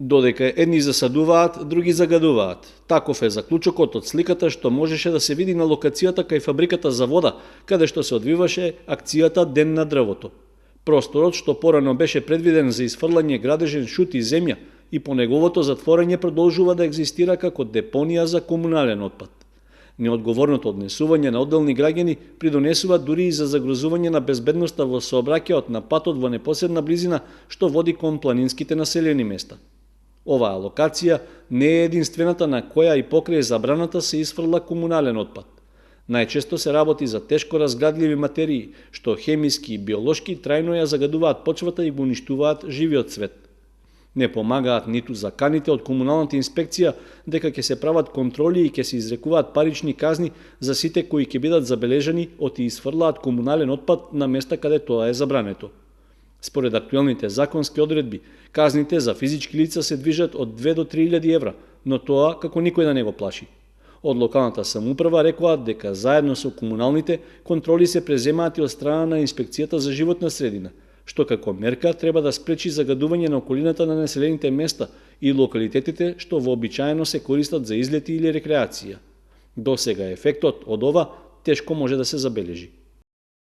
Додека едни засадуваат, други загадуваат. Таков е заклучокот од сликата што можеше да се види на локацијата кај фабриката за вода, каде што се одвиваше акцијата Ден на дрвото. Просторот што порано беше предвиден за изфрлање градежен шут и земја и по неговото затворање продолжува да екзистира како депонија за комунален отпад. Неодговорното однесување на одделни граѓани придонесува дури и за загрозување на безбедноста во сообраќајот на патот во непосредна близина што води кон планинските населени места. Оваа локација не е единствената на која и покрај забраната се изфрла комунален отпад. Најчесто се работи за тешко разградливи материи, што хемиски и биолошки трајно ја загадуваат почвата и го уништуваат живиот свет. Не помагаат ниту заканите од комуналната инспекција дека ќе се прават контроли и ќе се изрекуваат парични казни за сите кои ќе бидат забележани од и изфрлаат комунален отпад на места каде тоа е забрането. Според актуелните законски одредби, казните за физички лица се движат од 2 до 3.000 евра, но тоа како никој да не го плаши. Од локалната самоуправа рекоа дека заедно со комуналните контроли се преземаат и од страна на инспекцијата за животна средина, што како мерка треба да спречи загадување на околината на населените места и локалитетите што вообичаено се користат за излети или рекреација. Досега ефектот од ова тешко може да се забележи.